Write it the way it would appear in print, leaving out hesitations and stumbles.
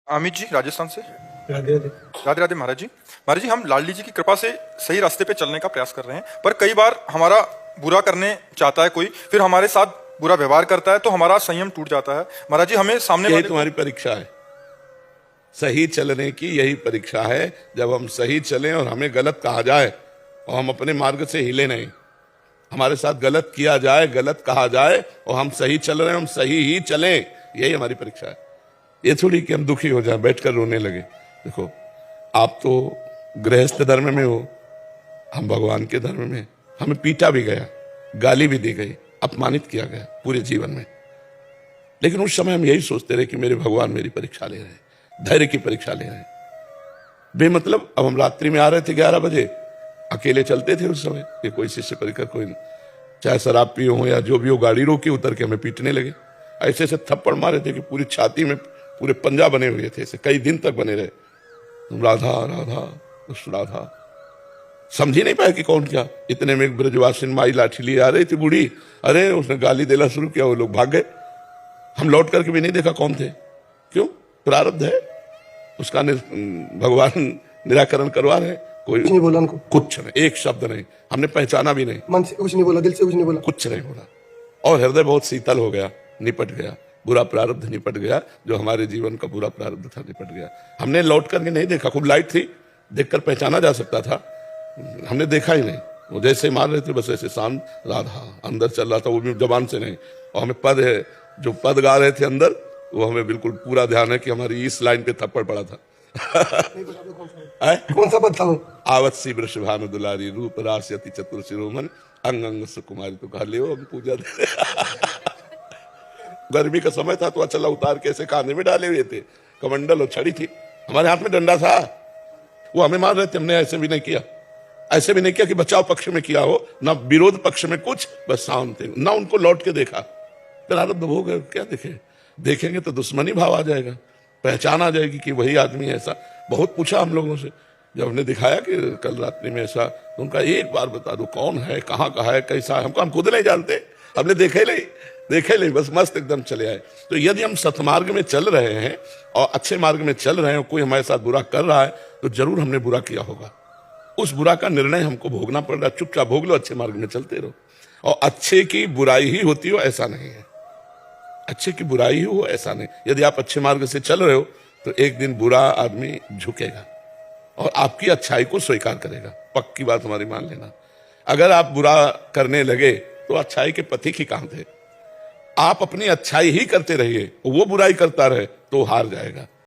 अमित जी राजस्थान से। राधे राधे। राधे राधे महाराज जी। महाराज जी, हम लाडली जी की कृपा से सही रास्ते पे चलने का प्रयास कर रहे हैं, पर कई बार हमारा बुरा करने चाहता है कोई, फिर हमारे साथ बुरा व्यवहार करता है तो हमारा संयम टूट जाता है। महाराज जी, हमें सामने यही वाले तुम्हारी परीक्षा है, सही चलने की यही परीक्षा है। जब हम सही चलें और हमें गलत कहा जाए और हम अपने मार्ग से हिले नहीं, हमारे साथ गलत किया जाए, गलत कहा जाए और हम सही चल रहे हैं, हम सही ही चलें, यही हमारी परीक्षा है। ये थोड़ी कि हम दुखी हो जाए, बैठकर रोने लगे। देखो, आप तो गृहस्थ धर्म में हो, हम भगवान के धर्म में। हमें पीटा भी गया, गाली भी दी गई, अपमानित किया गया पूरे जीवन में, लेकिन उस समय हम यही सोचते रहे कि मेरे भगवान मेरी परीक्षा ले रहे हैं, धैर्य की परीक्षा ले रहे हैं। बेमतलब अब हम रात्रि में आ रहे थे 11 बजे, अकेले चलते थे उस समय, कि कोई शिष्य परिकर कोई नहीं, चाहे शराब पियो हो या जो भी हो, गाड़ी रोकी, उतर के हमें पीटने लगे। ऐसे ऐसे थप्पड़ मारे थे कि पूरी छाती में पूरे पंजा बने हुए थे, ऐसे कई दिन तक बने रहे। तुम राधा राधा उस राधा, समझ ही नहीं पाया कि कौन क्या। इतने में एक ब्रजवासिन माई लाठी लिए आ रही थी बूढ़ी, अरे उसने गाली देना शुरू किया, वो लोग भाग गए। हम लौट करके भी नहीं देखा कौन थे। क्यों? प्रारब्ध है उसका, भगवान निराकरण करवा रहे। कोई कुछ नहीं बोला उनको, कुछ नहीं, एक शब्द नहीं, हमने पहचाना भी नहीं, मन से कुछ नहीं बोला, दिल से कुछ नहीं बोला, कुछ नहीं बोला। और हृदय बहुत शीतल हो गया, निपट गया, बुरा प्रारब्ध निपट गया, जो हमारे जीवन का बुरा प्रारब्ध था निपट गया। हमने लौट करके नहीं देखा, खूब लाइट थी, देखकर पहचाना जा सकता था, हमने देखा ही नहीं। वो जैसे मार रहे थे बस ऐसे शांत राधा अंदर चल रहा था, वो भी जबान से नहीं। और हमें पद है, जो पद गा रहे थे अंदर, वो हमें बिल्कुल पूरा ध्यान है कि हमारी इस लाइन पे थप्पड़ पड़ा था। कौन सा पद था वो? आवत सी वृषभानु दुलारी, रूप रास यति चतुर शिरोमन, अंग अंग सुकुमारी। तो कहा ले हम पूजा दे। गर्मी का समय था तो अचला उतार के ऐसे कांधे में डाले हुए थे, कमंडल और छड़ी थी, हमारे हाथ में डंडा था। वो हमें मार रहे थे, हमने ऐसे भी नहीं किया, ऐसे भी नहीं किया कि बचाव पक्ष में किया हो, ना विरोध पक्ष में कुछ, बस शांत थे, ना उनको लौट के देखा। प्रारब्ध भोग है, क्या देखे, देखेंगे तो दुश्मनी भाव आ जाएगा, पहचान आ जाएगी कि वही आदमी है। ऐसा बहुत पूछा हम लोगों से, जब हमने दिखाया कि कल रात्रि में ऐसा, तो उनका एक बार बता दो कौन है, कहाँ का है, कैसा है। हम खुद नहीं जानते, हमने देखे नहीं, बस मस्त एकदम चले आए। तो यदि हम सतमार्ग में चल रहे हैं और अच्छे मार्ग में चल रहे हैं, कोई हमारे साथ बुरा कर रहा है, तो जरूर हमने बुरा किया होगा। उस बुरा का निर्णय हमको भोगना पड़ रहा है। चुपचाप भोग लो, अच्छे मार्ग में चलते रहो। और अच्छे की बुराई ही होती हो ऐसा नहीं है, अच्छे की बुराई ही हो ऐसा नहीं। यदि आप अच्छे मार्ग से चल रहे हो तो एक दिन बुरा आदमी झुकेगा और आपकी अच्छाई को स्वीकार करेगा। पक्की बात हमारी मान लेना। अगर आप बुरा करने लगे तो अच्छाई के पथिक ही कहां थे। आप अपनी अच्छाई ही करते रहिए, वो बुराई करता रहे तो हार जाएगा।